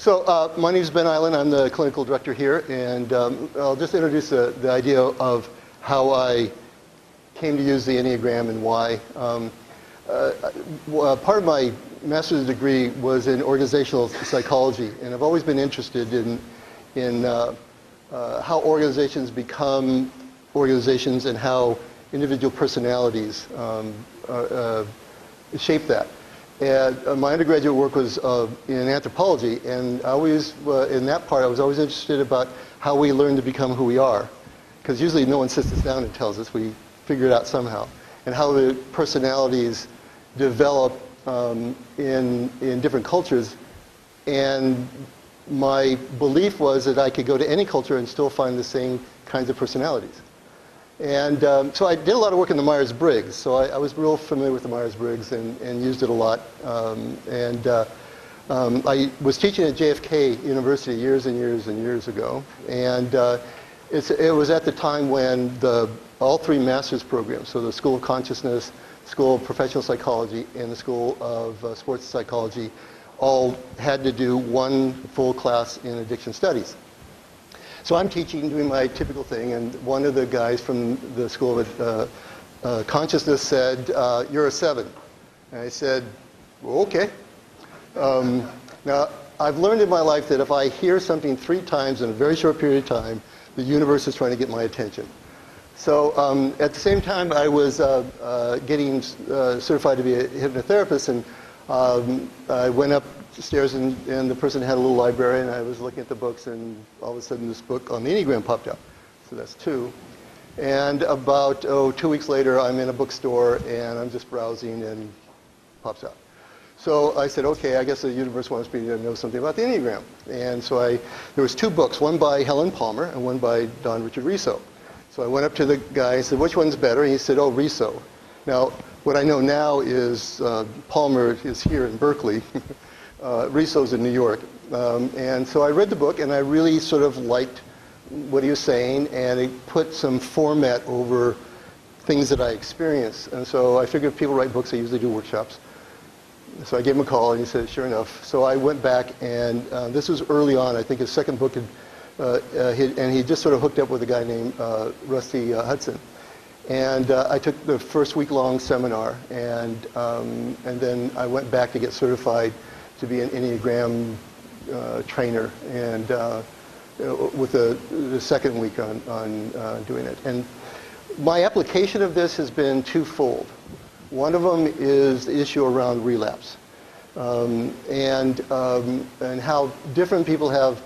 My name is Ben Eiland. I'm the clinical director here, and I'll just introduce the idea of how I came to use the Enneagram and why. Part of my master's degree was in organizational psychology, and I've always been interested in how organizations become organizations and how individual personalities shape that. And my undergraduate work was in anthropology, and I always, in that part, I was always interested about how we learn to become who we are. Because usually no one sits us down and tells us, we figure it out somehow. And how the personalities develop in different cultures. And my belief was that I could go to any culture and still find the same kinds of personalities. And so I did a lot of work in the Myers-Briggs. So I was real familiar with the Myers-Briggs and used it a lot. I was teaching at JFK University years and years and years ago. And it was at the time when all three master's programs, so the School of Consciousness, School of Professional Psychology, and the School of Sports Psychology, all had to do one full class in addiction studies. So I'm teaching, doing my typical thing, and one of the guys from the School of Consciousness said, "You're a 7." And I said, well, okay. Now, I've learned in my life that if I hear something 3 times in a very short period of time, the universe is trying to get my attention. So at the same time, I was getting certified to be a hypnotherapist, and I went upstairs, and the person had a little library, and I was looking at the books, and all of a sudden this book on the Enneagram popped up. So that's 2. And about 2 weeks later, I'm in a bookstore, and I'm just browsing, and it pops up. So I said, okay, I guess the universe wants me to know something about the Enneagram. And so there was 2 books, one by Helen Palmer and one by Don Richard Riso. So I went up to the guy and said, which one's better? And he said, oh, Riso. Now, what I know now is Palmer is here in Berkeley. Riso's in New York. And so I read the book, and I really sort of liked what he was saying, and it put some format over things that I experienced. And so I figured if people write books, they usually do workshops. So I gave him a call, and he said, sure enough. So I went back, and this was early on. I think his second book had, and he just sort of hooked up with a guy named Rusty Hudson. And I took the first week-long seminar, and then I went back to get certified to be an Enneagram trainer, and with the second week on doing it. And my application of this has been twofold. One of them is the issue around relapse, and how different people have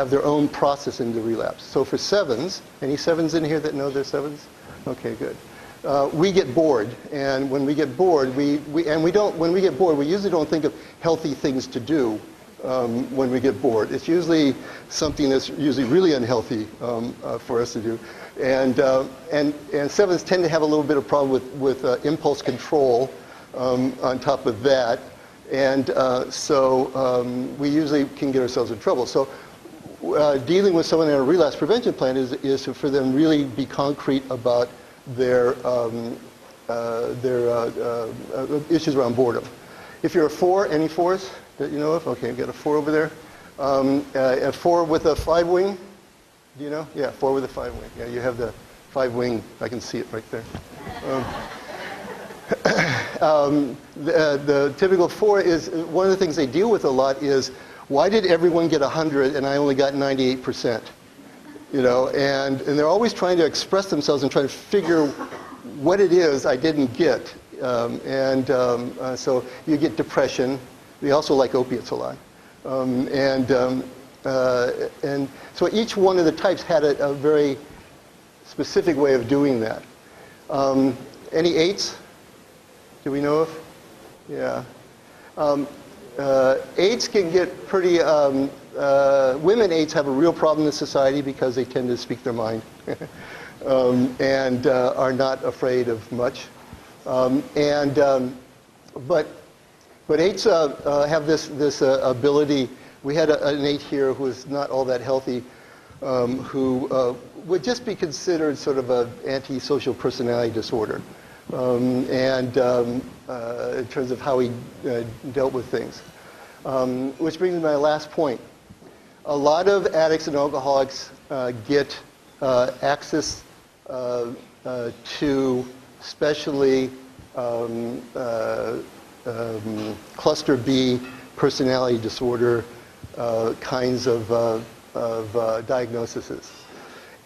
their own process into relapse. So for 7s, any 7s in here that know they're 7s? Okay, good. We get bored, and when we get bored, we usually don't think of healthy things to do when we get bored. It's usually something that's usually really unhealthy for us to do. And 7s tend to have a little bit of problem with impulse control on top of that. And so we usually can get ourselves in trouble. So dealing with someone in a relapse prevention plan is for them really be concrete about their issues around boredom. If you're a 4, any 4s that you know of? Okay, we've got a 4 over there. A 4 with a 5-wing. Do you know? Yeah, 4 with a 5-wing. Yeah, you have the 5-wing. I can see it right there. The typical 4 is, one of the things they deal with a lot is, why did everyone get 100 and I only got 98%? You know, and they're always trying to express themselves and trying to figure what it is I didn't get. So you get depression. They also like opiates a lot. And so each one of the types had a very specific way of doing that. Any 8s? Do we know of? Yeah. 8s can get pretty, women 8s have a real problem in society because they tend to speak their mind and are not afraid of much. But 8s have this ability. We had an 8 here who is not all that healthy, who would just be considered sort of an antisocial personality disorder, in terms of how he dealt with things. Which brings me to my last point. A lot of addicts and alcoholics get access to especially cluster B personality disorder kinds of diagnoses.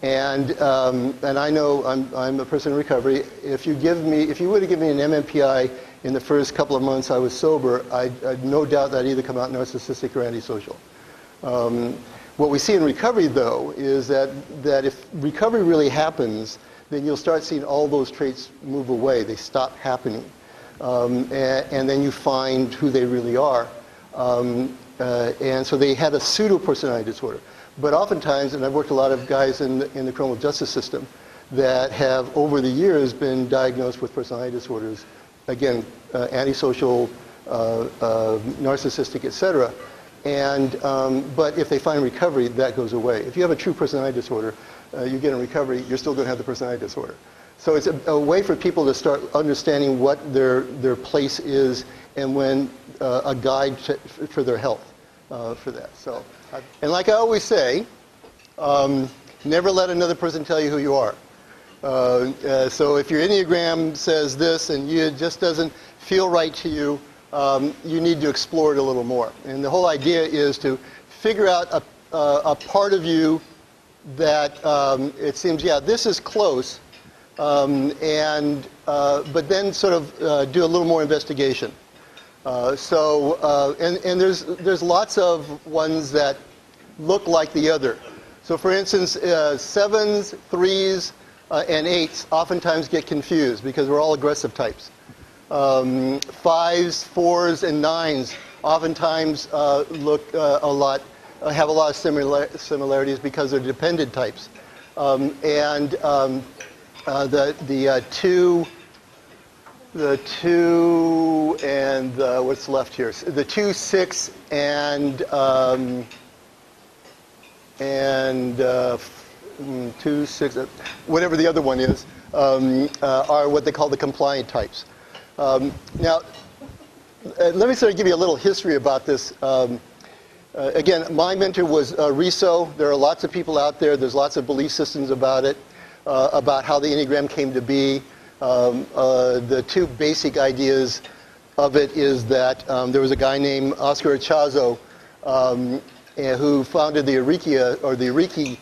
And I know I'm a person in recovery. If you would have given me an MMPI in the first couple of months I was sober, I'd no doubt that I'd either come out narcissistic or antisocial. What we see in recovery, though, is that if recovery really happens, then you'll start seeing all those traits move away. They stop happening. And then you find who they really are. And so they had a pseudo-personality disorder. But oftentimes, and I've worked with a lot of guys in the criminal justice system that have, over the years, been diagnosed with personality disorders. Again, antisocial, narcissistic, etc. But if they find recovery, that goes away. If you have a true personality disorder, you get in recovery, you're still going to have the personality disorder. So it's a way for people to start understanding what their place is and when a guide for their health for that. So, and like I always say, never let another person tell you who you are. So if your Enneagram says this and it just doesn't feel right to you, you need to explore it a little more. And the whole idea is to figure out a part of you that it seems, yeah, this is close, but then sort of do a little more investigation. And there's lots of ones that look like the other. So for instance, 7s, 3s, and 8s oftentimes get confused because we're all aggressive types. 5s, 4s, and 9s oftentimes have a lot of similarities because they're dependent types. The 2 and what's left here? The 2, 6, and 2, 6, whatever the other one is, are what they call the compliant types. Now, let me sort of give you a little history about this. Again, my mentor was Riso. There are lots of people out there. There's lots of belief systems about it, about how the Enneagram came to be. The two basic ideas of it is that there was a guy named Oscar Ichazo who founded the Eureki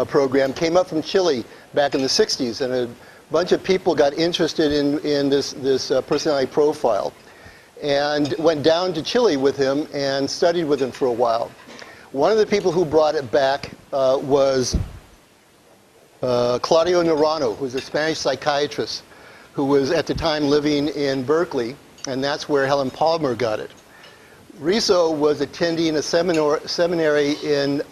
program, came up from Chile back in the 60s, and a bunch of people got interested in this personality profile and went down to Chile with him and studied with him for a while. One of the people who brought it back was Claudio Naranjo, who's a Spanish psychiatrist who was at the time living in Berkeley, and that's where Helen Palmer got it. Riso was attending a seminary in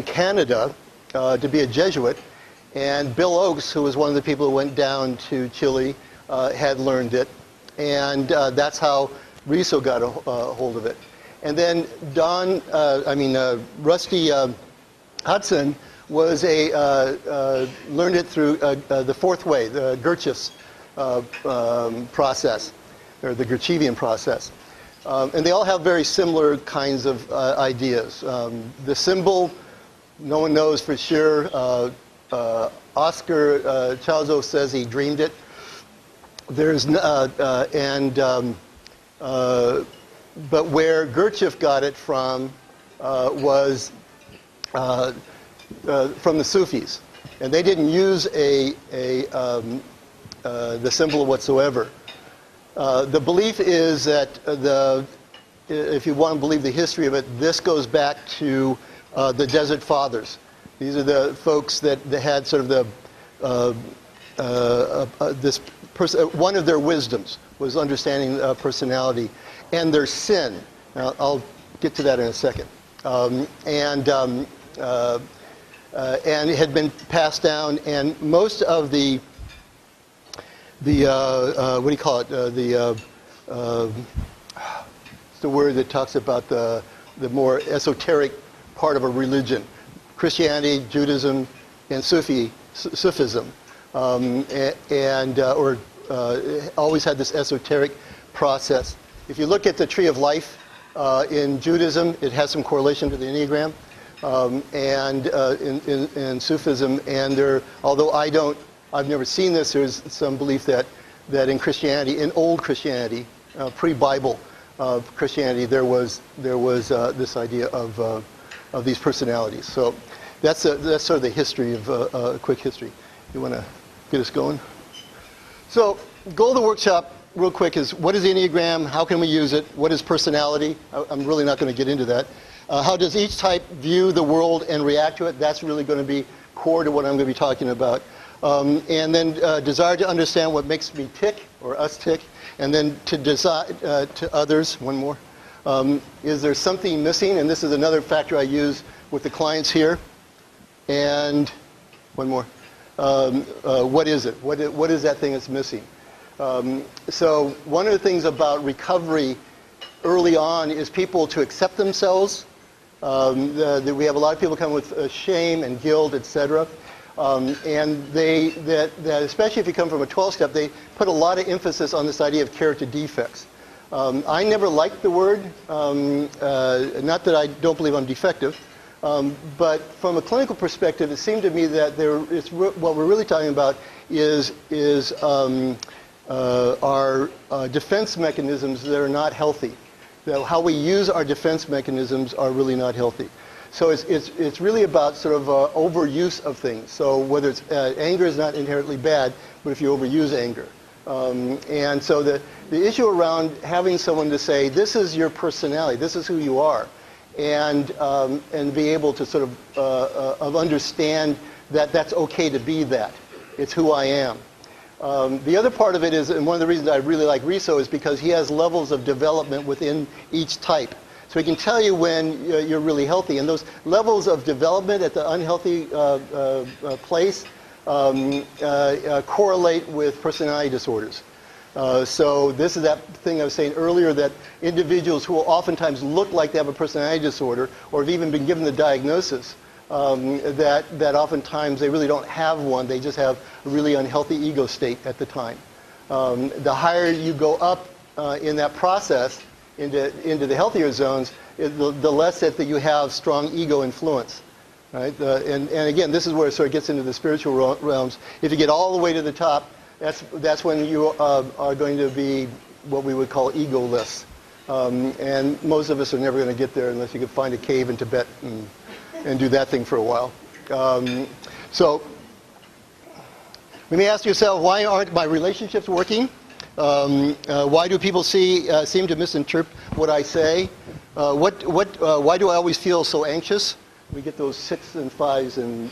Canada to be a Jesuit, and Bill Oakes, who was one of the people who went down to Chile, had learned it, and that's how Riso got a hold of it. And then Rusty Hudson was learned it through the fourth way, the Gurdjieff's process, or the Gurdjieffian process. And they all have very similar kinds of ideas. The symbol, no one knows for sure. Oscar Chazo says he dreamed it. But where Gurdjieff got it from was from the Sufis, and they didn't use the symbol whatsoever. The belief is that if you want to believe the history of it, this goes back to the Desert Fathers. These are the folks that had sort of one of their wisdoms was understanding personality and their sin. Now, I'll get to that in a second. And it had been passed down, and most of the what do you call it? It's the word that talks about the more esoteric part of a religion. Christianity, Judaism, and Sufism, always had this esoteric process. If you look at the tree of life in Judaism, it has some correlation to the Enneagram, and in Sufism. And although I've never seen this, there's some belief that in Christianity, in old Christianity, pre-Bible Christianity, there was this idea of these personalities. So that's sort of the history of a quick history. You want to get us going? So goal of the workshop, real quick, is what is the Enneagram? How can we use it? What is personality? I'm really not going to get into that. How does each type view the world and react to it? That's really going to be core to what I'm going to be talking about. And then desire to understand what makes me tick, or us tick, and then to decide to others, one more. Is there something missing? And this is another factor I use with the clients here. And one more. What is it? What is that thing that's missing? So one of the things about recovery early on is people to accept themselves. We have a lot of people come with shame and guilt, etc. And that especially if you come from a 12-step, they put a lot of emphasis on this idea of character defects. I never liked the word, not that I don't believe I'm defective, but from a clinical perspective, it seemed to me that what we're really talking about is our defense mechanisms that are not healthy. How we use our defense mechanisms are really not healthy. So it's really about sort of overuse of things. So whether it's anger is not inherently bad, but if you overuse anger. And so the issue around having someone to say, this is your personality, this is who you are, and be able to sort of understand that that's okay to be that. It's who I am. The other part of it is, and one of the reasons I really like Riso is because he has levels of development within each type. So he can tell you when you're really healthy. And those levels of development at the unhealthy place correlate with personality disorders. So this is that thing I was saying earlier, that individuals who will oftentimes look like they have a personality disorder or have even been given the diagnosis, that oftentimes they really don't have one. They just have a really unhealthy ego state at the time. The higher you go up in that process into the healthier zones, the less that you have strong ego influence. Right? And again, this is where it sort of gets into the spiritual realms. If you get all the way to the top, that's when you are going to be what we would call egoless. And most of us are never going to get there unless you can find a cave in Tibet and do that thing for a while. So you may ask yourself, why aren't my relationships working? Why do people seem to misinterpret what I say? Why do I always feel so anxious? We get those 6 and 5s and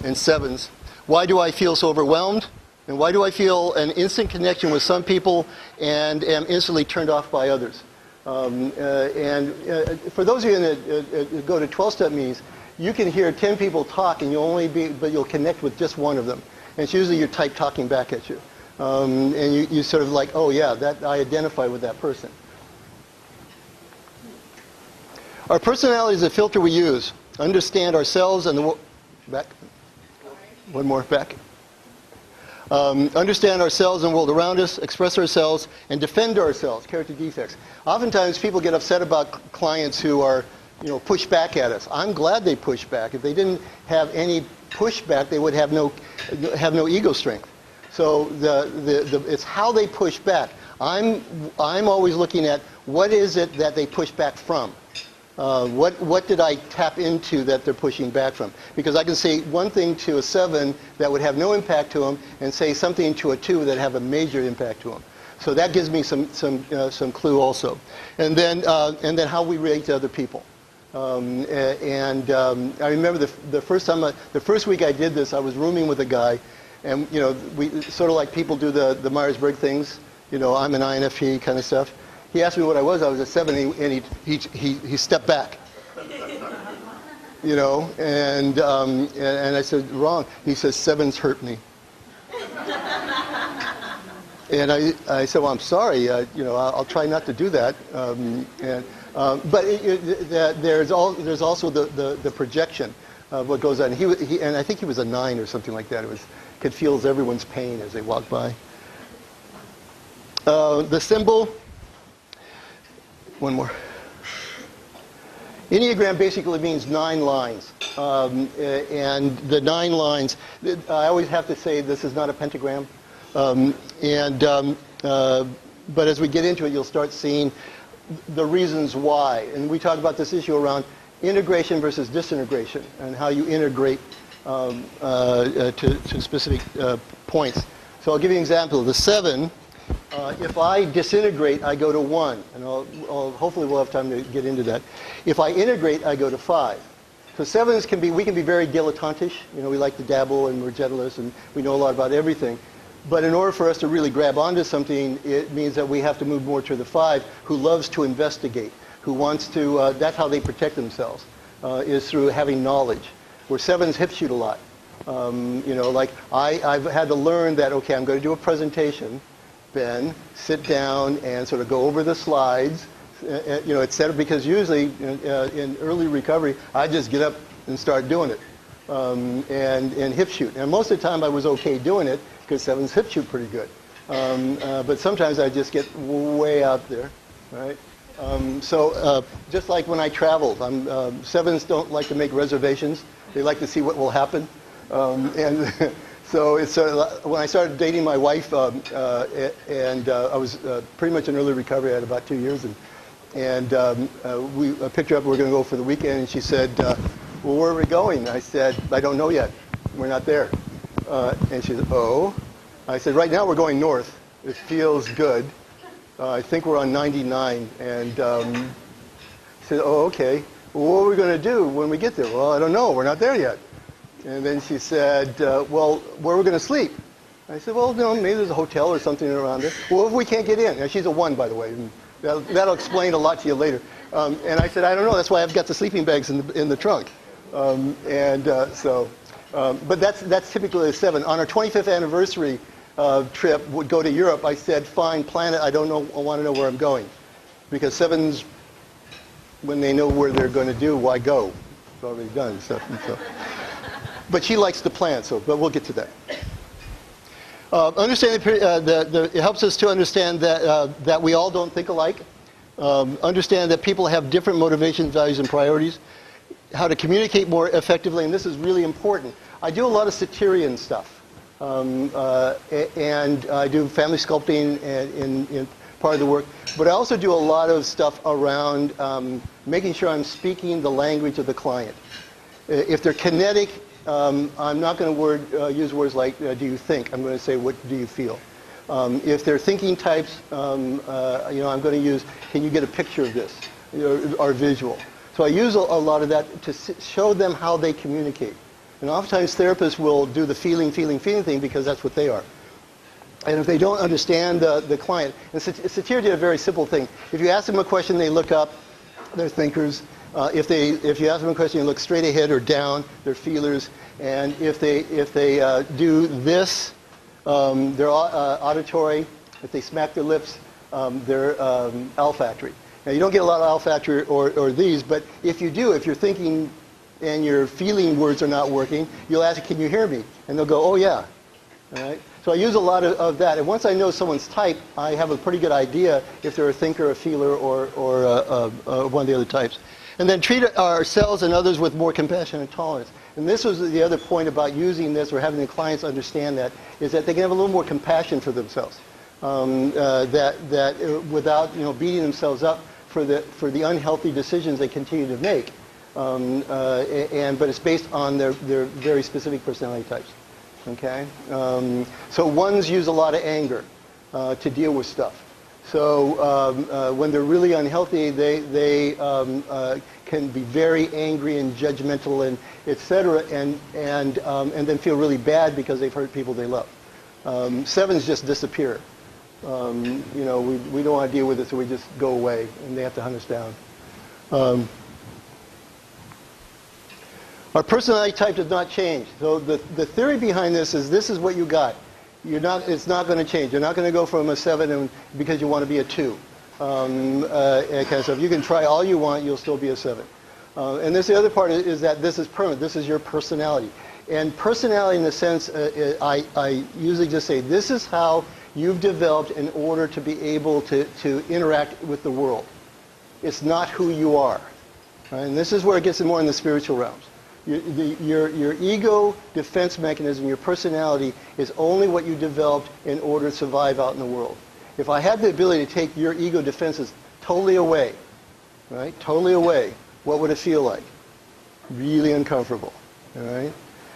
7s. Why do I feel so overwhelmed? And why do I feel an instant connection with some people and am instantly turned off by others? For those of you that go to 12-step meetings, you can hear 10 people talk and but you'll connect with just one of them. And it's usually your type talking back at you. And you sort of like, oh yeah, I identify with that person. Our personality is a filter we use. Understand ourselves and the world. Back. One more, back. Understand ourselves and the world around us, express ourselves, and defend ourselves, character defects. Oftentimes people get upset about clients who are, push back at us. I'm glad they push back. If they didn't have any pushback, they would have no ego strength. So it's how they push back. I'm always looking at what is it that they push back from. What did I tap into that they're pushing back from? Because I can say one thing to a 7 that would have no impact to them, and say something to a 2 that have a major impact to them. So that gives me some clue also. And then how we relate to other people. I remember the first week I did this, I was rooming with a guy, and we sort of like people do the Myers-Briggs things. I'm an INFP kind of stuff. He asked me what I was a 7, and he stepped back. And I said, wrong. He says, 7s hurt me. And I said, well, I'm sorry. I'll try not to do that. But there's also the projection of what goes on. And I think he was a 9 or something like that. Could feel everyone's pain as they walk by. The symbol One more. Enneagram basically means 9 lines. And the 9 lines, I always have to say this is not a pentagram. But as we get into it, you'll start seeing the reasons why. And we talk about this issue around integration versus disintegration and how you integrate to specific points. So I'll give you an example. The 7, if I disintegrate, I go to 1. And hopefully we'll have time to get into that. If I integrate, I go to 5. So 7s we can be very dilettantish. You know, we like to dabble and we're generalists and we know a lot about everything. But in order for us to really grab onto something, it means that we have to move more to the 5, who loves to investigate, who wants to, that's how they protect themselves, is through having knowledge. Where 7s hip shoot a lot. You know, like I've had to learn that, okay, I'm going to do a presentation, Ben, sit down and sort of go over the slides, you know, etc. Because usually in early recovery, I just get up and start doing it and hip shoot. And most of the time I was okay doing it because 7s hip shoot pretty good. But sometimes I just get way out there, right? So just like when I traveled, 7s don't like to make reservations. They like to see what will happen. And so it's when I started dating my wife, and I was pretty much in early recovery. I had about 2 years, and I picked her up. We were going to go for the weekend, and she said, "Well, where are we going?" I said, "I don't know yet. We're not there." And she said, "Oh." I said, "Right now we're going north. It feels good. I think we're on 99." And she said, "Oh, okay. Well, what are we going to do when we get there?" "Well, I don't know. We're not there yet." And then she said, "Well, where are we going to sleep?" I said, "Well, no, maybe there's a hotel or something around there." "Well, if we can't get in." And she's a 1, by the way. And that'll explain a lot to you later. And I said, "I don't know. That's why I've got the sleeping bags in the trunk." But that's typically a 7. On our 25th anniversary trip, would go to Europe, I said, "Fine, plan it. I want to know where I'm going." Because 7s, when they know where they're going to do, why go? It's already done. So. But she likes to plan, but we'll get to that. It helps us to understand that we all don't think alike. Understand that people have different motivations, values, and priorities. How to communicate more effectively, and this is really important. I do a lot of Satyrian stuff. And I do family sculpting in part of the work. But I also do a lot of stuff around making sure I'm speaking the language of the client. If they're kinetic, I'm not going to use words like, do you think? I'm going to say, what do you feel? If they're thinking types, I'm going to use, can you get a picture of this? Or visual. So I use a lot of that to show them how they communicate. And oftentimes therapists will do the feeling thing because that's what they are. And if they don't understand the client, and Satir did a very simple thing. If you ask them a question, they look up, they're thinkers. If you ask them a question, you look straight ahead or down, they're feelers. And if they do this, they're auditory. If they smack their lips, they're olfactory. Now you don't get a lot of olfactory or these, but if you do, if you're thinking and your feeling words are not working, you'll ask, can you hear me? And they'll go, oh yeah. All right? So I use a lot of that. And once I know someone's type, I have a pretty good idea if they're a thinker, a feeler, or one of the other types. And then treat ourselves and others with more compassion and tolerance. And this was the other point about using this or having the clients understand that, is that they can have a little more compassion for themselves. Without beating themselves up for the unhealthy decisions they continue to make. But it's based on their very specific personality types. Okay? So ones use a lot of anger to deal with stuff. So when they're really unhealthy, they can be very angry and judgmental and etc. And then feel really bad because they've hurt people they love. 7s just disappear. We don't want to deal with it, so we just go away, and they have to hunt us down. Our personality type does not change. So the theory behind this is what you got. It's not going to change. You're not going to go from a 7 because you want to be a 2. Okay, so if you can try all you want, you'll still be a 7. And the other part is that this is permanent. This is your personality. And personality in the sense, I usually just say, this is how you've developed in order to be able to interact with the world. It's not who you are. Right? And this is where it gets more in the spiritual realms. Your ego defense mechanism, your personality, is only what you developed in order to survive out in the world. If I had the ability to take your ego defenses totally away, right, totally away, what would it feel like? Really uncomfortable. All right?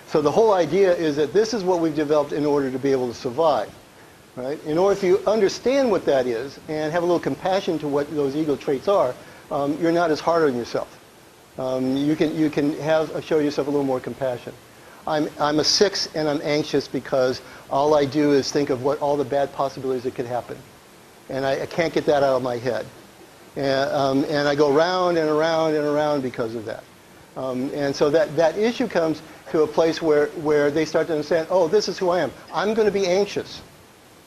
So the whole idea is that this is what we've developed in order to be able to survive. Right? In order, if you understand what that is and have a little compassion to what those ego traits are, you're not as hard on yourself. You can show yourself a little more compassion. I'm a 6 and I'm anxious because all I do is think of what all the bad possibilities that could happen, and I can't get that out of my head, and I go round and around and around because of that. And so that issue comes to a place where they start to understand, oh, this is who I am. I'm going to be anxious.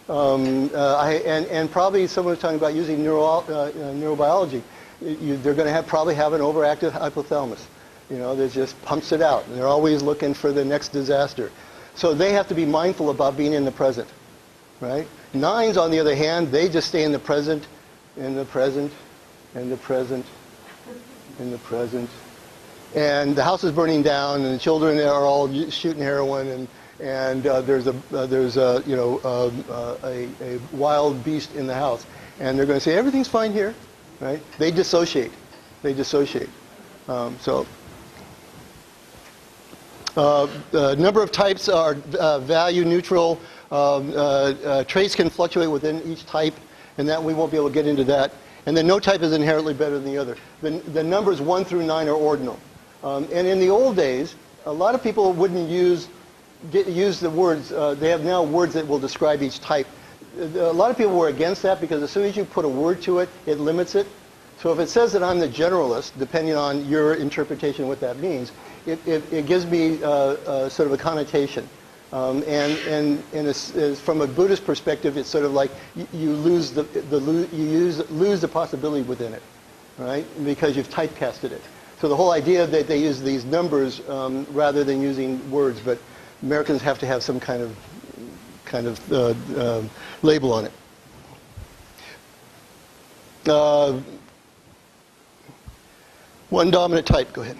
And probably someone was talking about using neurobiology. They're going to probably have an overactive hypothalamus, that just pumps it out, and they're always looking for the next disaster. So they have to be mindful about being in the present, right? 9s, on the other hand, they just stay in the present, in the present, in the present, in the present. And the house is burning down, and the children are all shooting heroin, and there's a wild beast in the house, and they're going to say everything's fine here, right? They dissociate. The number of types are value neutral. Traits can fluctuate within each type, and that we won't be able to get into that. And then no type is inherently better than the other. The numbers 1 through 9 are ordinal. And in the old days, a lot of people wouldn't use the words. They have now words that will describe each type. A lot of people were against that because as soon as you put a word to it, it limits it. So if it says that I'm the generalist, depending on your interpretation of what that means, it gives me sort of a connotation. And from a Buddhist perspective, it's sort of like you lose the possibility within it, right? Because you've typecasted it. So the whole idea that they use these numbers rather than using words, but Americans have to have some kind of label on it. One dominant type. Go ahead.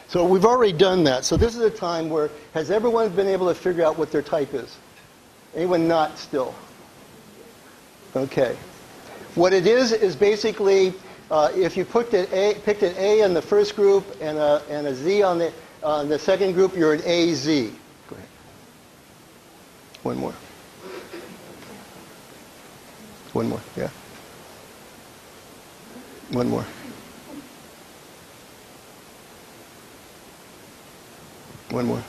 So we've already done that. So this is a time where has everyone been able to figure out what their type is? Anyone not still? Okay. What it is basically if you picked an A in the first group and a Z on the second group, you're an AZ. Go ahead. One more. One more. Yeah. One more. One more.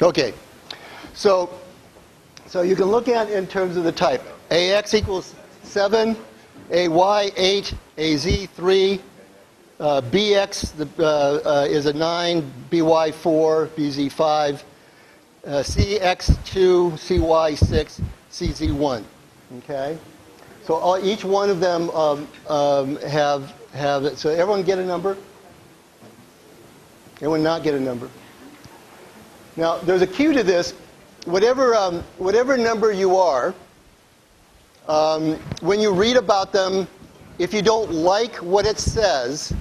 Okay. So you can look at it in terms of the type. AX equals 7, AY 8, AZ 3, BX is a 9, BY 4, BZ 5, CX 2, CY 6, CZ 1. Okay. So each one of them have it. So everyone get a number? Everyone not get a number? Now there's a cue to this. Whatever number you are, when you read about them, if you don't like what it says,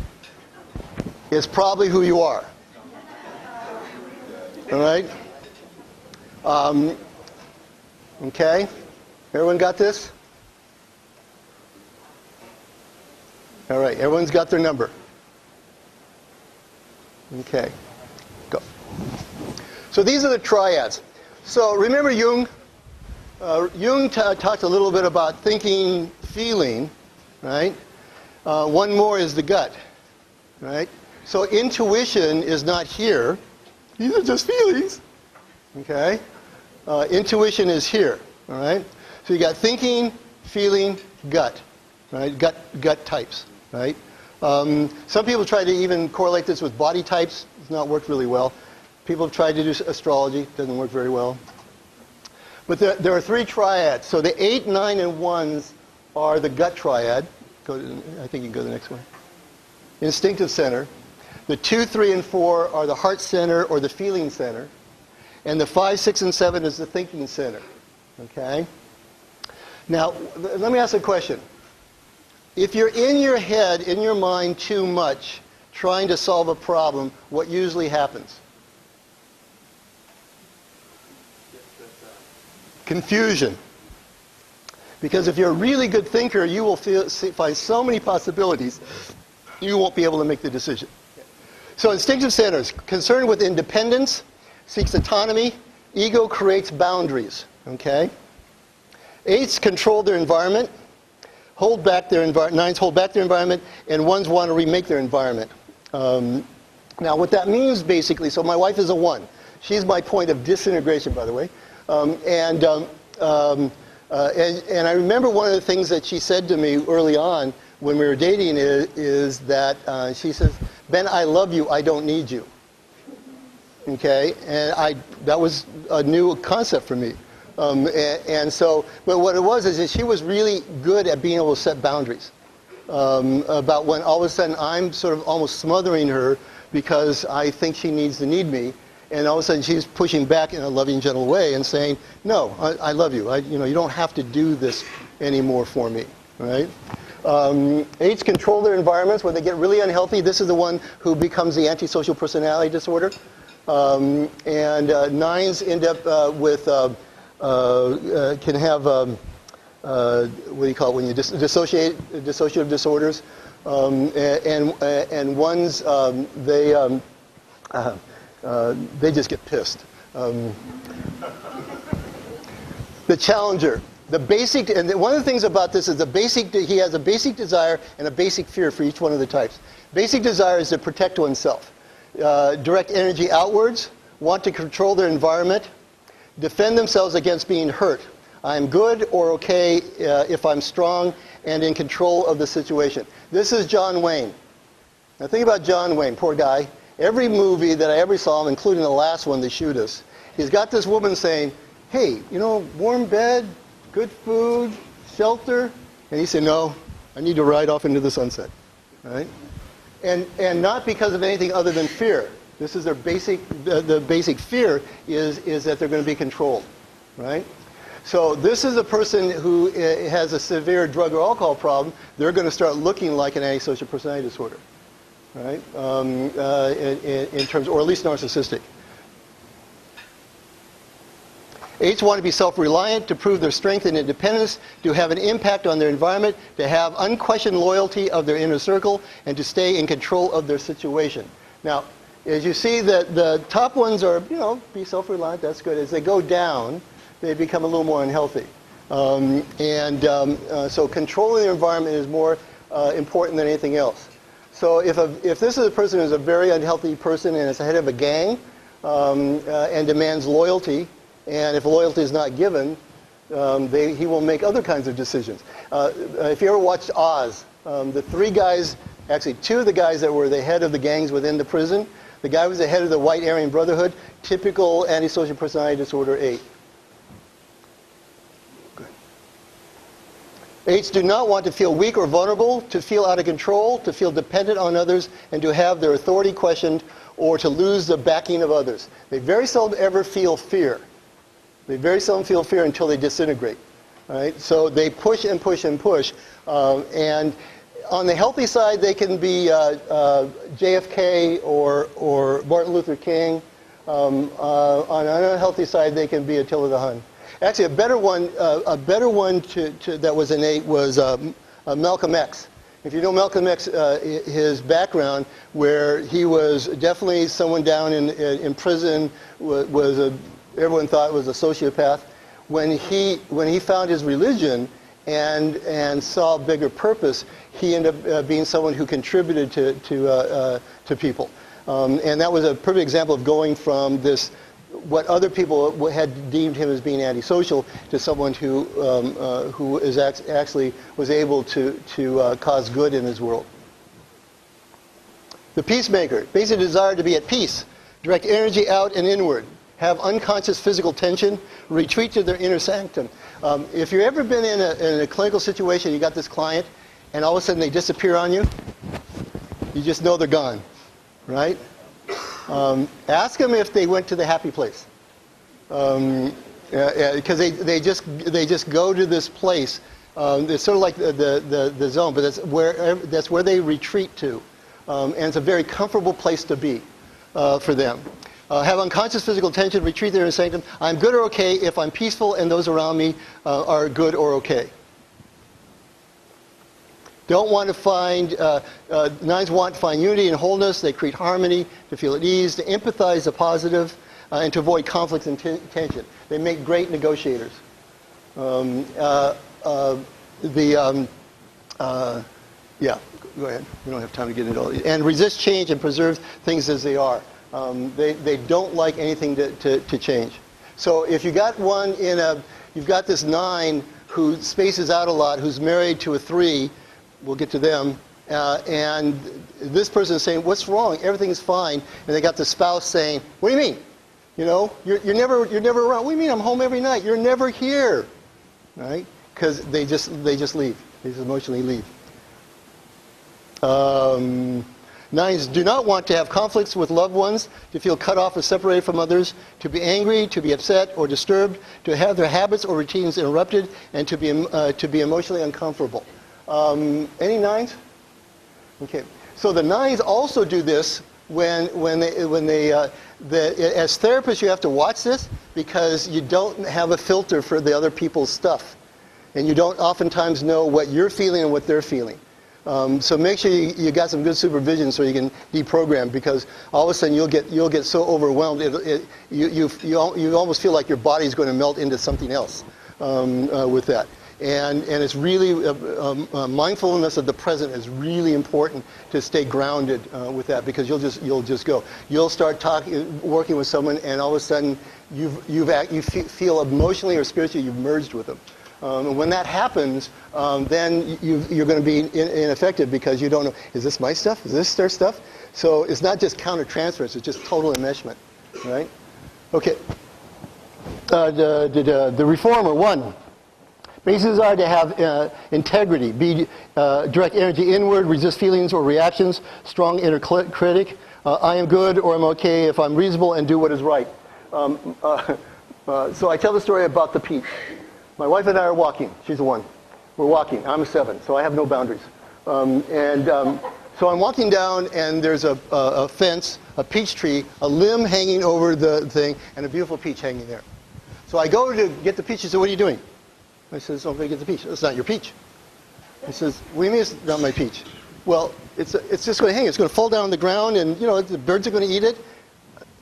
it's probably who you are. All right? Okay? Everyone got this? All right, everyone's got their number. Okay, go. So these are the triads. So remember Jung? Jung talked a little bit about thinking, feeling, right? One more is the gut, right? So intuition is not here. These are just feelings, okay? Intuition is here, all right? So you got thinking, feeling, gut, right? Gut types, right? Some people try to even correlate this with body types. It's not worked really well. People have tried to do astrology. Doesn't work very well. But there are 3 triads. So the 8, 9, and 1s are the gut triad. I think you can go to the next one. Instinctive center. The 2, 3, and 4 are the heart center or the feeling center. And the 5, 6, and 7 is the thinking center. Okay? Now, let me ask a question. If you're in your head, in your mind too much, trying to solve a problem, what usually happens? Confusion. Because if you're a really good thinker, you will find so many possibilities, you won't be able to make the decision. So instinctive centers, concerned with independence, seeks autonomy, ego creates boundaries. Okay? 8s control their environment, hold back their 9s hold back their environment, and 1s want to remake their environment. Now what that means basically, so my wife is a 1. She's my point of disintegration, by the way. And I remember one of the things that she said to me early on when we were dating is that she says, Ben, I love you, I don't need you. Okay? And that was a new concept for me. And so, but what it was is that she was really good at being able to set boundaries. About when all of a sudden I'm sort of almost smothering her because I think she needs to need me. And all of a sudden she's pushing back in a loving, gentle way and saying, no, I love you. You don't have to do this anymore for me, right? 8s control their environments. When they get really unhealthy, this is the one who becomes the antisocial personality disorder. And 9s end up with, can have, what do you call it when you dissociative disorders. And 1s, they just get pissed. The challenger. The basic, and one of the things about this is he has a basic desire and a basic fear for each one of the types. Basic desire is to protect oneself. Direct energy outwards, want to control their environment, defend themselves against being hurt. I'm good or okay if I'm strong and in control of the situation. This is John Wayne. Now think about John Wayne, poor guy. Every movie that I ever saw him, including the last one, They Shoot Us, he's got this woman saying, hey, warm bed, good food, shelter. And he said, no, I need to ride off into the sunset. Right? And not because of anything other than fear. This is their basic, the basic fear is that they're going to be controlled. Right? So this is a person who has a severe drug or alcohol problem. They're going to start looking like an antisocial personality disorder. Right? In terms, or at least narcissistic. 8s want to be self-reliant, to prove their strength and independence, to have an impact on their environment, to have unquestioned loyalty of their inner circle, and to stay in control of their situation. Now, as you see, the top ones are, be self-reliant, that's good. As they go down, they become a little more unhealthy. So controlling their environment is more important than anything else. So if this is a person who's a very unhealthy person and is the head of a gang and demands loyalty, and if loyalty is not given, he will make other kinds of decisions. If you ever watched Oz, the 3 guys, actually 2 of the guys that were the head of the gangs within the prison, the guy was the head of the White Aryan Brotherhood, typical antisocial personality disorder 8. Good. 8s do not want to feel weak or vulnerable, to feel out of control, to feel dependent on others, and to have their authority questioned or to lose the backing of others. They very seldom ever feel fear. They very seldom feel fear until they disintegrate. Right? So they push and push and push. And on the healthy side, they can be JFK or Martin Luther King. On an unhealthy side, they can be Attila the Hun. Actually, a better one that was an 8 was Malcolm X. If you know Malcolm X, his background, where he was definitely someone down in prison, everyone thought was a sociopath. When he found his religion and saw a bigger purpose, he ended up being someone who contributed to people. And that was a perfect example of going from this, what other people had deemed him as being antisocial, to someone who is actually was able to cause good in his world. The peacemaker, basic desire to be at peace, direct energy out and inward, have unconscious physical tension, retreat to their inner sanctum. If you've ever been in a clinical situation, you got this client, and all of a sudden they disappear on you, you just know they're gone, right? Ask them if they went to the happy place, because they just go to this place It's sort of like the zone, but that's where they retreat to. And it's a very comfortable place to be for them. Have unconscious physical tension, retreat there in sanctum. I'm good or okay if I'm peaceful and those around me are good or okay. Don't want to find, nines want to find unity and wholeness. They create harmony, to feel at ease, to empathize the positive, and to avoid conflict and tension. They make great negotiators. Yeah, go ahead. We don't have time to get into all these. And resist change and preserve things as they are. They don't like anything to change. So if you got one you've got this 9 who spaces out a lot, who's married to a 3, we'll get to them, and this person is saying, what's wrong? Everything is fine. And they got the spouse saying, what do you mean? You know, you're never around. What do you mean? I'm home every night. You're never here, right? Because they just leave. They just emotionally leave. 9s do not want to have conflicts with loved ones, to feel cut off or separated from others, to be angry, to be upset or disturbed, to have their habits or routines interrupted, and to be emotionally uncomfortable. Any 9s? Okay. So the 9s also do this when they as therapists, you have to watch this because you don't have a filter for the other people's stuff, and you don't oftentimes know what you're feeling and what they're feeling. So make sure you got some good supervision so you can deprogram, because all of a sudden you'll get so overwhelmed you almost feel like your body's going to melt into something else with that. And it's really mindfulness of the present is really important to stay grounded with that, because you'll just go. You'll start working with someone, and all of a sudden you feel emotionally or spiritually you've merged with them. And when that happens, then you're going to be ineffective, because you don't know, is this my stuff? Is this their stuff? So it's not just counter-transference, it's just total enmeshment, right? Okay. The reformer, 1. Bases are to have integrity, direct energy inward, resist feelings or reactions, strong inner critic. I am good or I'm okay if I'm reasonable and do what is right. So I tell the story about the peach. My wife and I are walking. She's a 1. We're walking. I'm a 7, so I have no boundaries. So I'm walking down, and there's a fence, a peach tree, a limb hanging over the thing, and a beautiful peach hanging there. So I go to get the peach. She said, what are you doing? I says, I'm going to get the peach. It's not your peach. He says, what do you mean it's not my peach? Well, it's just going to hang. It's going to fall down on the ground, and the birds are going to eat it.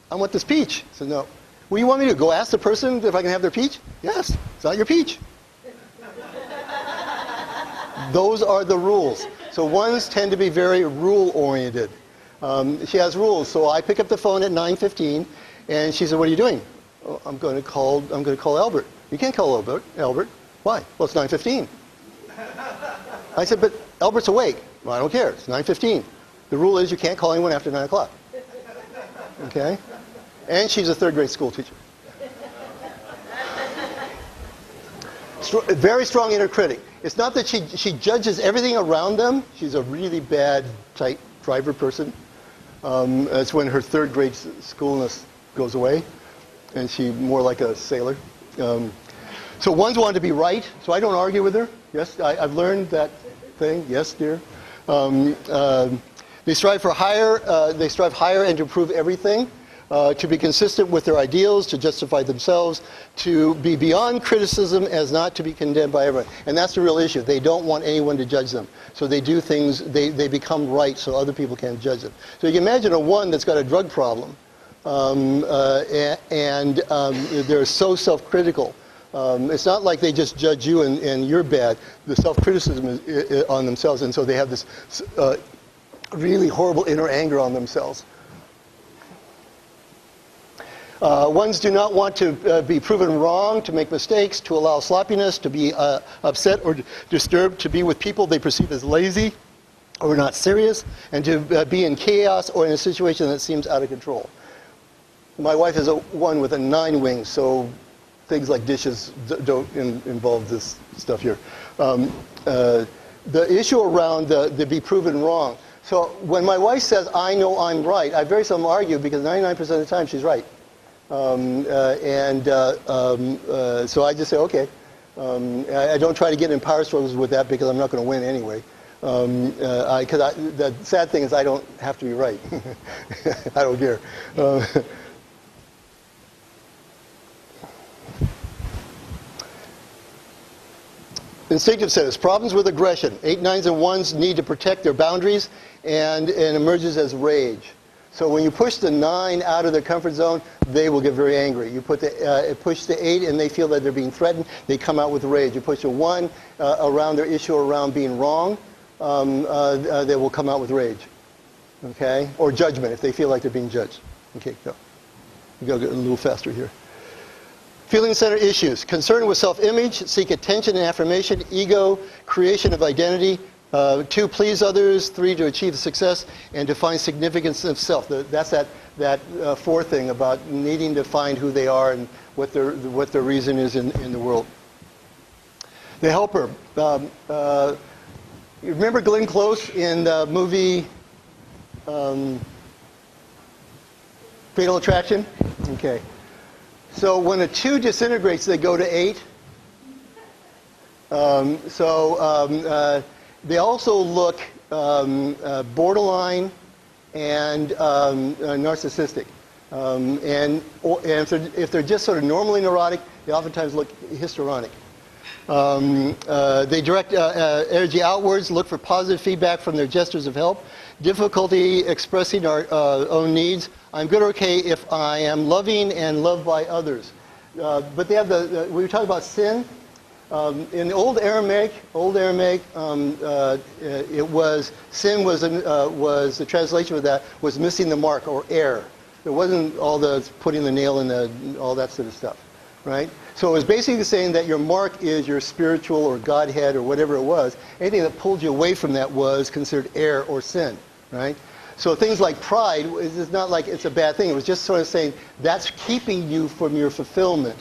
I want this peach. I said, no. Well, you want me to go ask the person if I can have their peach? Yes, it's not your peach. Those are the rules. So 1s tend to be very rule-oriented. She has rules. So I pick up the phone at 9:15, and she said, what are you doing? Oh, I'm going to call Albert. You can't call Albert. Why? Well, it's 9:15. I said, but Albert's awake. Well, I don't care. It's 9:15. The rule is you can't call anyone after 9 o'clock. Okay? And she's a 3rd grade school teacher. Very strong inner critic. It's not that she judges everything around them. She's a really bad, tight driver person. That's when her 3rd grade schoolness goes away, and she's more like a sailor. So 1s want to be right, so I don't argue with her. Yes, I've learned that thing. Yes, dear. They strive higher and to improve everything. To be consistent with their ideals, to justify themselves, to be beyond criticism as not to be condemned by everyone. And that's the real issue. They don't want anyone to judge them. So they do things, they become right so other people can't judge them. So you can imagine a 1 that's got a drug problem, and they're so self-critical. It's not like they just judge you and you're bad. The self-criticism is on themselves, and so they have this really horrible inner anger on themselves. 1s do not want to be proven wrong, to make mistakes, to allow sloppiness, to be upset or disturbed, to be with people they perceive as lazy or not serious, and to be in chaos or in a situation that seems out of control. My wife is a 1 with a 9 wing, so things like dishes don't involve this stuff here. The issue around the be proven wrong. So when my wife says, I know I'm right, I very seldom argue, because 99% of the time she's right. So I just say, okay. I don't try to get in power struggles with that because I'm not going to win anyway. The sad thing is I don't have to be right. I don't care. Instinctive status, problems with aggression. 8, 9s, and 1s need to protect their boundaries and emerges as rage. So when you push the 9 out of their comfort zone, they will get very angry. You push the 8 and they feel that they're being threatened, they come out with rage. You push a 1 around their issue around being wrong, they will come out with rage. Okay? Or judgment if they feel like they're being judged. Okay, go. You got to get a little faster here. Feeling center issues. Concern with self-image, seek attention and affirmation, ego, creation of identity. 2, please others. 3, to achieve success and to find significance of self. That's that 4 thing about needing to find who they are and what their reason is in the world. The helper. You remember Glenn Close in the movie Fatal Attraction? Okay. So when a 2 disintegrates, they go to 8. They also look borderline and narcissistic. And if they're just sort of normally neurotic, they oftentimes look histrionic. They direct energy outwards, look for positive feedback from their gestures of help. Difficulty expressing our own needs. I'm good or okay if I am loving and loved by others. But they have we were talking about sin. In the old Aramaic, it was sin was the translation of that was missing the mark or error. It wasn't all the putting the nail in all that sort of stuff, right? So it was basically saying that your mark is your spiritual or Godhead or whatever it was. Anything that pulled you away from that was considered error or sin, right? So things like pride is not like it's a bad thing. It was just sort of saying that's keeping you from your fulfillment,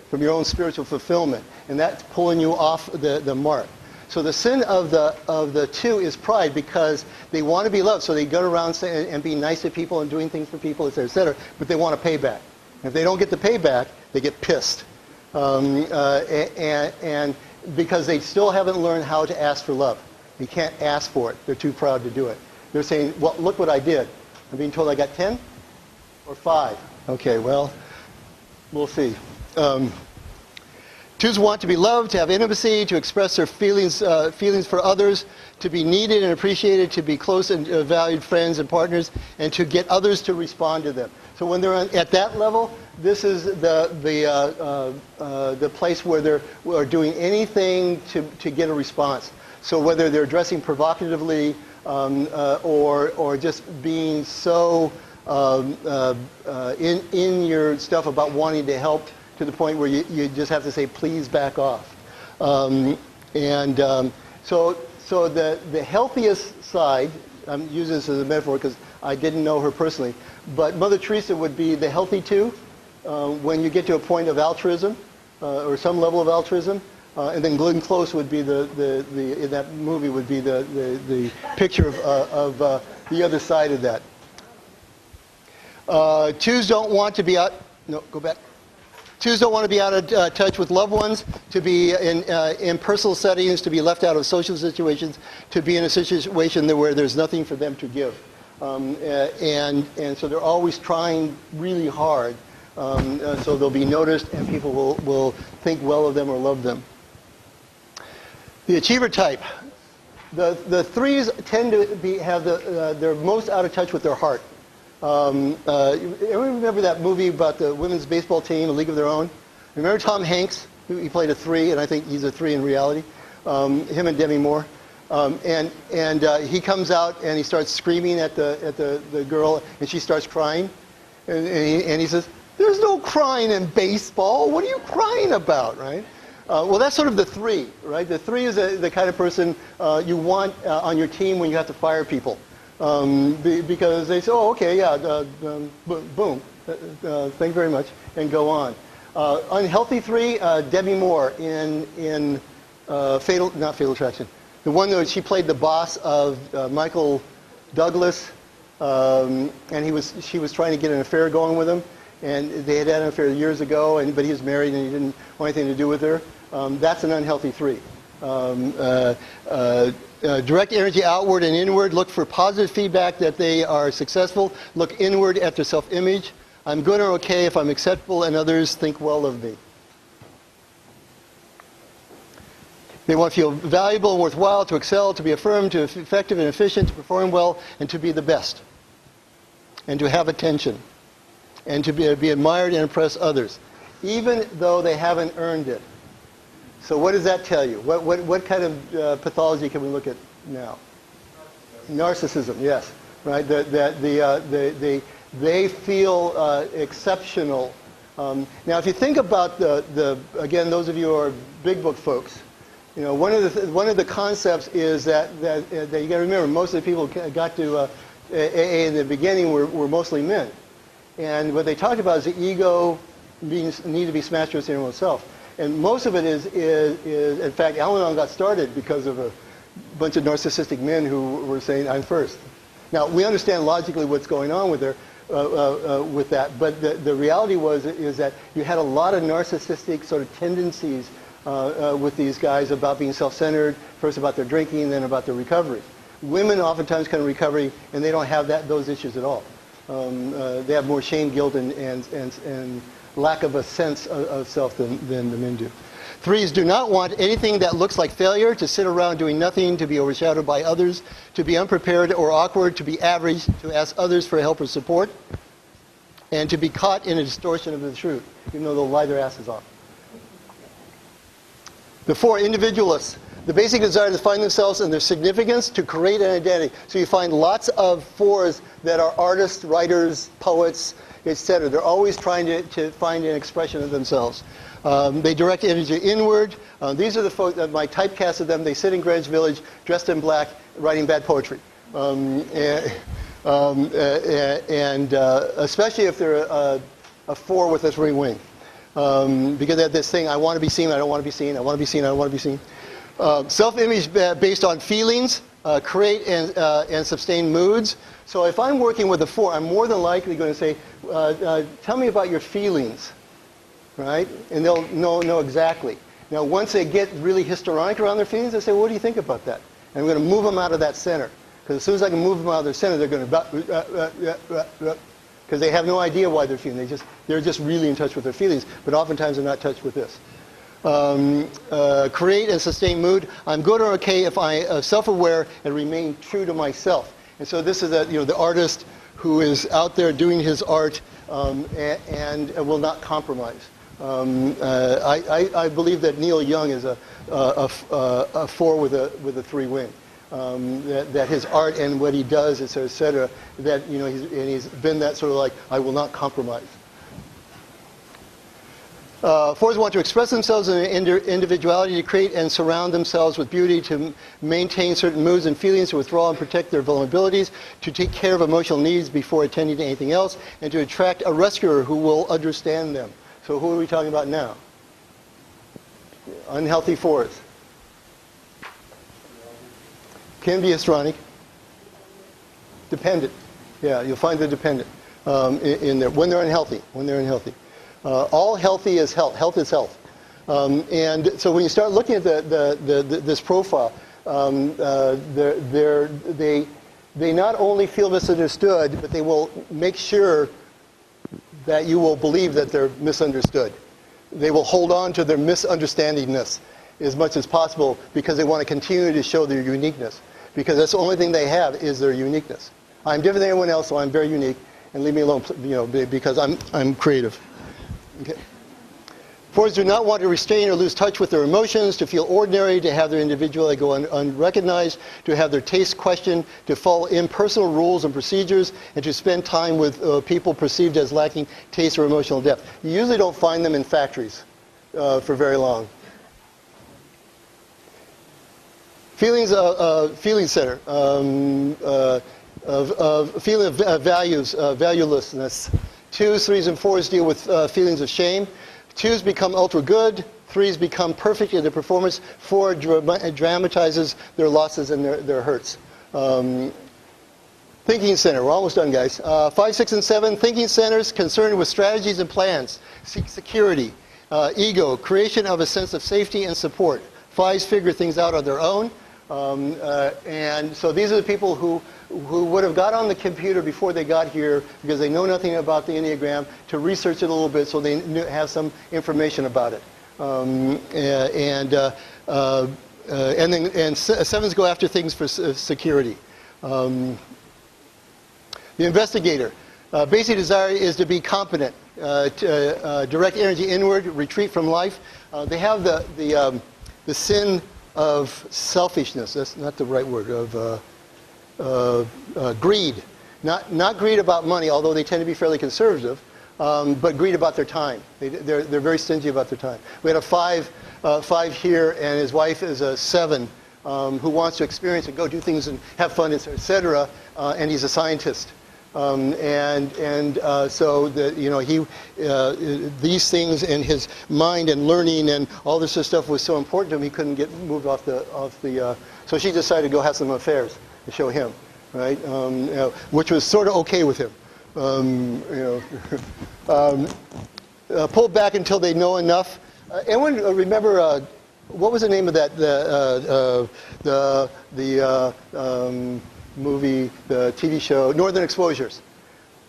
from your own spiritual fulfillment, and that's pulling you off the mark. So the sin of the 2 is pride because they want to be loved. So they go around and being nice to people and doing things for people, et cetera, but they want to pay back. If they don't get the payback, they get pissed. And because they still haven't learned how to ask for love. You can't ask for it. They're too proud to do it. They're saying, well, look what I did. I'm being told I got 10 or 5. Okay, well, we'll see. 2s want to be loved, to have intimacy, to express their feelings for others, to be needed and appreciated, to be close and valued friends and partners, and to get others to respond to them. So when they're at that level, this is the place where they're doing anything to get a response. So whether they're dressing provocatively or just being so in your stuff about wanting to help to the point where you just have to say, please back off. So the healthiest side, I'm using this as a metaphor because I didn't know her personally, but Mother Teresa would be the healthy 2 when you get to a point of altruism or some level of altruism. And then Glenn Close would be in that movie would be the picture of the other side of that. 2s don't want to be out. No, go back. 2s don't want to be out of touch with loved ones, to be in personal settings, to be left out of social situations, to be in a situation where there's nothing for them to give. And so they're always trying really hard. So they'll be noticed and people will think well of them or love them. The achiever type. The 3s tend to they're most out of touch with their heart. Everyone remember that movie about the women's baseball team, A League of Their Own? Remember Tom Hanks? He played a 3, and I think he's a 3 in reality. Him and Demi Moore. And he comes out and he starts screaming at the girl, and she starts crying. And he says, "There's no crying in baseball. What are you crying about?" Right? Well, that's sort of the 3, right? The 3 is the kind of person you want on your team when you have to fire people. Because they say, oh, okay, yeah, boom, thank you very much, and go on. Unhealthy 3, Demi Moore in not Fatal Attraction. The one that she played the boss of Michael Douglas, and she was trying to get an affair going with him, and they had an affair years ago, but he was married and he didn't want anything to do with her. That's an unhealthy 3. Direct energy outward and inward. Look for positive feedback that they are successful. Look inward at their self-image. I'm good or okay if I'm acceptable and others think well of me. They want to feel valuable and worthwhile, to excel, to be affirmed, to be effective and efficient, to perform well, and to be the best. And to have attention. And to be admired and impress others, even though they haven't earned it. So what does that tell you? What kind of pathology can we look at now? Narcissism, yes. Right? They feel exceptional. Now, if you think about again, those of you who are big book folks, you know, one of the concepts is that you got to remember, most of the people who got to AA in the beginning were mostly men, and what they talked about is the ego need to be smashed to its innermost self, and most of it is in fact, Eiland got started because of a bunch of narcissistic men who were saying, "I'm first." Now we understand logically what's going on with that, but the reality is that you had a lot of narcissistic sort of tendencies with these guys about being self-centered, first about their drinking, then about their recovery. Women oftentimes come to recovery and they don't have those issues at all. They have more shame, guilt, and lack of a sense of self than the men do. 3s do not want anything that looks like failure, to sit around doing nothing, to be overshadowed by others, to be unprepared or awkward, to be average, to ask others for help or support, and to be caught in a distortion of the truth, even though they'll lie their asses off. The 4, individualists. The basic desire to find themselves and their significance, to create an identity. So you find lots of 4s that are artists, writers, poets, etc. They're always trying to find an expression of themselves. They direct energy inward. These are the folks, my typecast of them. They sit in Greenwich Village, dressed in black, writing bad poetry. Especially if they're a 4 with a 3 wing. Because they have this thing, I want to be seen, I don't want to be seen, I want to be seen, I don't want to be seen. Self-image based on feelings, create and sustain moods. So if I'm working with a 4, I'm more than likely going to say, tell me about your feelings, right? And they'll know exactly. Now, once they get really histrionic around their feelings, they say, well, what do you think about that? And I'm going to move them out of that center. Because as soon as I can move them out of their center, they're going to... Because they have no idea why they're feeling. They're just really in touch with their feelings, but oftentimes they're not in touch with this. Create and sustain mood. I'm good or okay if I am self-aware and remain true to myself. And so this is the artist who is out there doing his art and will not compromise. I believe that Neil Young is a 4 with a 3 wing. That his art and what he does, et cetera, that he's been that sort of like, I will not compromise. 4s want to express themselves in individuality, to create and surround themselves with beauty, to maintain certain moods and feelings, to withdraw and protect their vulnerabilities, to take care of emotional needs before attending to anything else, and to attract a rescuer who will understand them. So who are we talking about now? Unhealthy 4s. Can be histrionic. Dependent. Yeah, you'll find the dependent in there when they're unhealthy. All healthy is health. Health is health. And so when you start looking at this profile, they not only feel misunderstood, but they will make sure that you will believe that they're misunderstood. They will hold on to their misunderstandingness as much as possible because they want to continue to show their uniqueness. Because that's the only thing they have is their uniqueness. I'm different than anyone else, so I'm very unique, and leave me alone, because I'm creative. Okay. 4s do not want to restrain or lose touch with their emotions, to feel ordinary, to have their individuality go unrecognized, to have their taste questioned, to follow impersonal rules and procedures, and to spend time with people perceived as lacking taste or emotional depth. You usually don't find them in factories for very long. Feelings center, feeling of values, valuelessness. 2s, 3s, and 4s deal with feelings of shame. 2s become ultra good. 3s become perfect in their performance. 4 dramatizes their losses and their hurts. Thinking center. We're almost done, guys. 5, 6, and 7. Thinking centers concerned with strategies and plans. Seek security. Ego, creation of a sense of safety and support. 5s figure things out on their own. And so these are the people who would have got on the computer before they got here because they know nothing about the Enneagram to research it a little bit so they have some information about it. And 7s go after things for security. The investigator. Basic desire is to be competent, to direct energy inward, retreat from life. They have the sin of selfishness. That's not the right word. Of greed. Not greed about money, although they tend to be fairly conservative, but greed about their time. They're very stingy about their time. We had a 5 here, and his wife is a 7 who wants to experience and go do things and have fun, etc. And he's a scientist. So these things in his mind and learning and all this stuff was so important to him he couldn't get moved off the. So she decided to go have some affairs to show him, right? Which was sort of okay with him. Pull back until they know enough. Anyone remember what was the name of that movie, the TV show, Northern Exposures?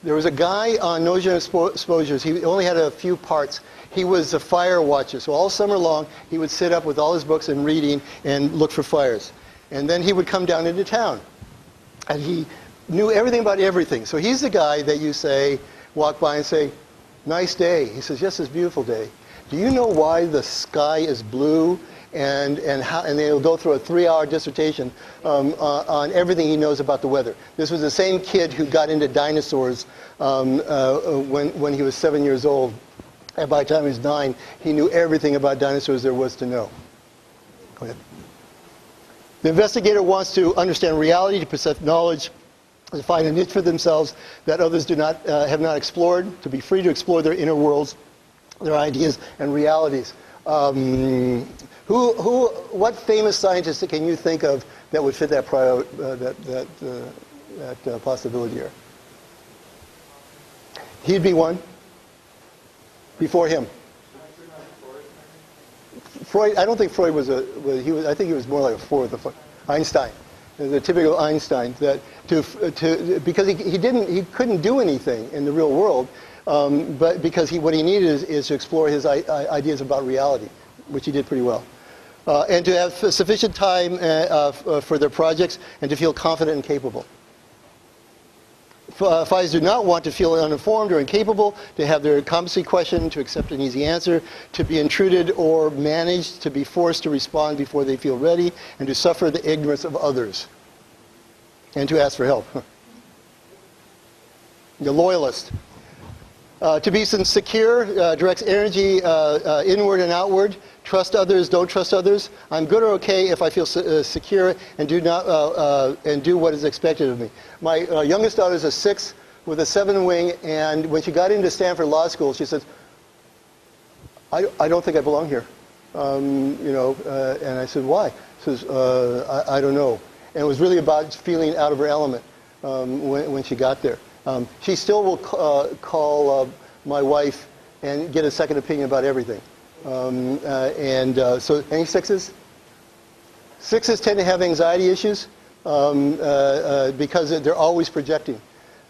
There was a guy on Northern Exposures. He only had a few parts. He was a fire watcher. So all summer long, he would sit up with all his books and reading and look for fires. And then he would come down into town. And he knew everything about everything. So he's the guy that you say, walk by and say, nice day. He says, yes, it's a beautiful day. Do you know why the sky is blue? And they'll go through a 3-hour dissertation on everything he knows about the weather. This was the same kid who got into dinosaurs when he was 7 years old. And by the time he was 9, he knew everything about dinosaurs there was to know. Go ahead. The investigator wants to understand reality, to perceive knowledge, to find a niche for themselves that others have not explored, to be free to explore their inner worlds, their ideas and realities. What famous scientist can you think of that would fit that possibility here? He'd be one. Before him. Freud. I don't think Freud was I think he was more like a 4th. Einstein, the typical Einstein because he couldn't do anything in the real world, but because what he needed is to explore his ideas about reality, which he did pretty well. And to have sufficient time for their projects and to feel confident and capable. 5s do not want to feel uninformed or incapable, to have their competency questioned, to accept an easy answer, to be intruded or managed, to be forced to respond before they feel ready, and to suffer the ignorance of others, and to ask for help. The loyalist. To be secure, directs energy inward and outward. Trust others, don't trust others. I'm good or okay if I feel secure and do what is expected of me. My youngest daughter is a 6 with a 7 wing, and when she got into Stanford Law School, she said, I don't think I belong here. And I said, why? She says, I don't know. And it was really about feeling out of her element when she got there. She still will call my wife and get a second opinion about everything. So, any 6s? 6s tend to have anxiety issues because they're always projecting.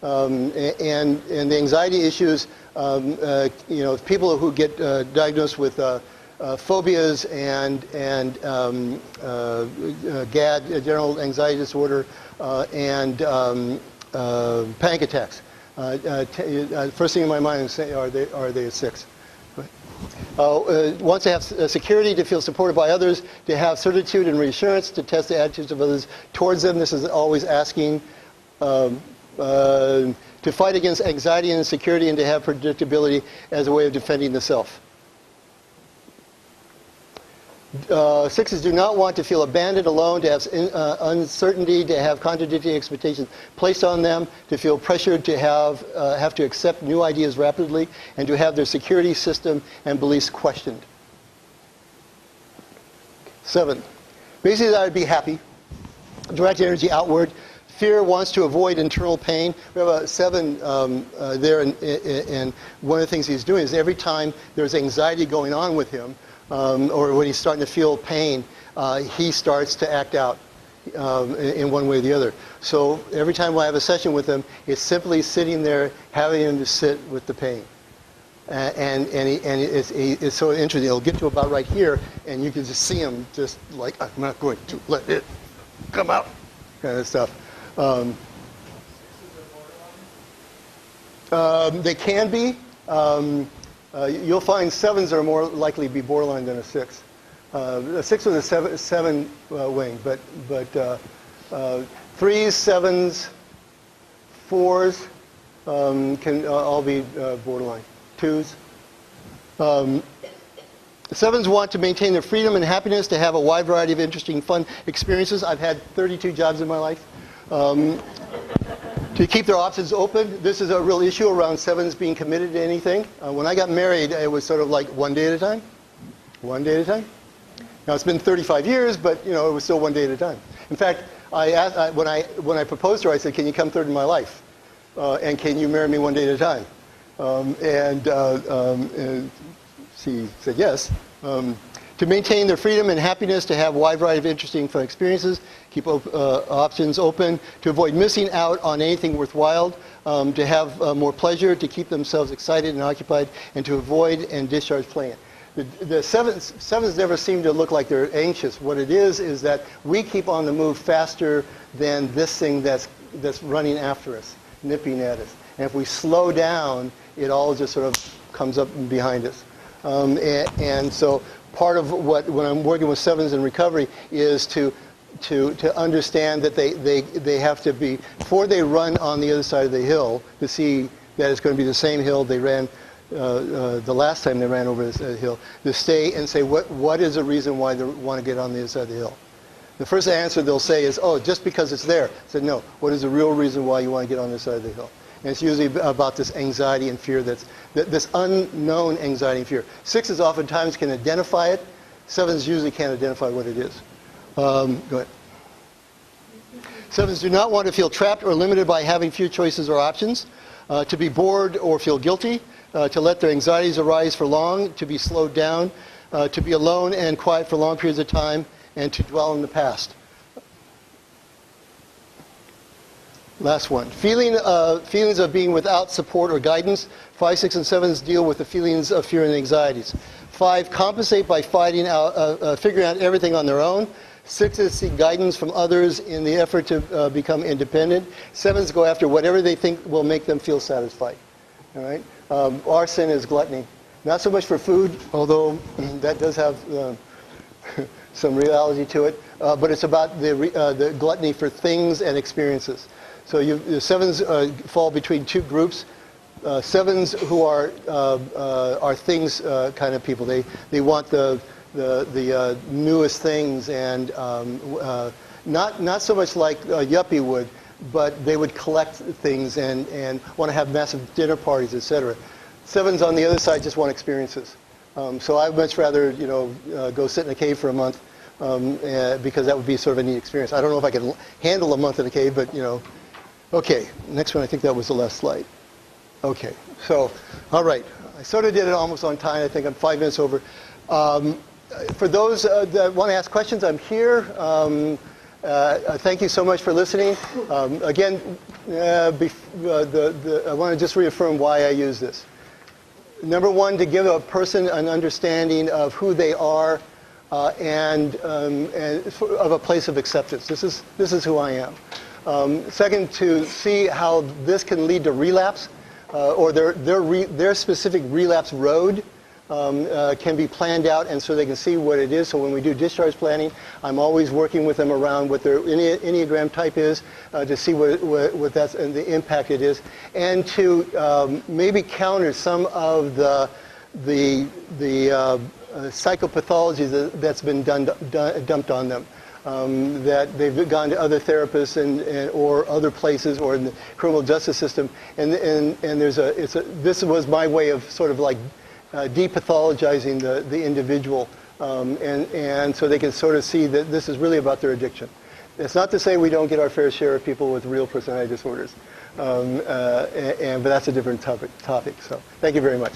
And the anxiety issues, people who get diagnosed with phobias and GAD, general anxiety disorder, and panic attacks. First thing in my mind is, are they a 6? Wants to have security, to feel supported by others, to have certitude and reassurance, to test the attitudes of others towards them. This is always asking. To fight against anxiety and insecurity, and to have predictability as a way of defending the self. 6s do not want to feel abandoned, alone, to have uncertainty, to have contradicting expectations placed on them, to feel pressured to have to accept new ideas rapidly, and to have their security system and beliefs questioned. 7. Basically, I would be happy, direct energy outward, Fear wants to avoid internal pain. We have a 7 there, and one of the things he's doing is every time there's anxiety going on with him, or when he's starting to feel pain, he starts to act out in one way or the other. So every time I have a session with him, it's simply sitting there, having him to sit with the pain. And it's so interesting. It'll get to about right here, and you can just see him just like, I'm not going to let it come out, kind of stuff. They can be. You'll find 7s are more likely to be borderline than a 6. A 6 with a 7 wing, but 3s, 7s, 4s can all be borderline. 2s. 7s want to maintain their freedom and happiness, to have a wide variety of interesting, fun experiences. I've had 32 jobs in my life. To keep their options open. This is a real issue around 7s being committed to anything. When I got married, it was sort of like one day at a time. One day at a time. Now it's been 35 years, but it was still one day at a time. In fact, I asked, when I proposed to her, I said, "Can you come third in my life? And can you marry me one day at a time?" And she said yes. To maintain their freedom and happiness, to have a wide variety of interesting, fun experiences, keep options open, to avoid missing out on anything worthwhile, to have more pleasure, to keep themselves excited and occupied, and to avoid and discharge playing. The sevens never seem to look like they're anxious. What it is that we keep on the move faster than this thing that's running after us, nipping at us. And if we slow down, it all just sort of comes up behind us. And so part of when I'm working with 7s in recovery is to understand that they have to be, before they run on the other side of the hill, to see that it's going to be the same hill they ran the last time they ran over this hill, to stay and say, what is the reason why they want to get on the other side of the hill? The first answer they'll say is, oh, just because it's there. I said, no, what is the real reason why you want to get on this side of the hill? And it's usually about this anxiety and fear, this unknown anxiety and fear. 6s oftentimes can identify it. 7s usually can't identify what it is. Go ahead. 7s do not want to feel trapped or limited by having few choices or options, to be bored or feel guilty, to let their anxieties arise for long, to be slowed down, to be alone and quiet for long periods of time, and to dwell in the past. Last one. Feelings of being without support or guidance. 5, 6, and 7s deal with the feelings of fear and anxieties. 5 compensate by figuring out everything on their own. 6s seek guidance from others in the effort to become independent. 7s go after whatever they think will make them feel satisfied. All right. Our sin is gluttony. Not so much for food, although that does have some reality to it, but it's about the gluttony for things and experiences. So the 7s fall between two groups. 7s who are things kind of people. They want the newest things, and not so much like a yuppie would, but they would collect things and want to have massive dinner parties, etc. 7s on the other side just want experiences. So I'd much rather go sit in a cave for a month because that would be sort of a neat experience. I don't know if I can handle a month in a cave, but Okay, next one. I think that was the last slide. Okay, so all right, I sort of did it almost on time. I think I'm 5 minutes over. For those that want to ask questions, I'm here. Thank you so much for listening. Again, I want to just reaffirm why I use this. Number one, to give a person an understanding of who they are and of a place of acceptance. This is who I am. Second, to see how this can lead to relapse, or their specific relapse road can be planned out, and so they can see what it is. So when we do discharge planning, I'm always working with them around what their Enneagram type is, to see what that's and the impact it is, and to maybe counter some of the psychopathology that's been dumped on them. That they've gone to other therapists or other places or in the criminal justice system, and this was my way of sort of like de-pathologizing the individual, and so they can sort of see that this is really about their addiction. It's not to say we don't get our fair share of people with real personality disorders, but that's a different topic. So thank you very much.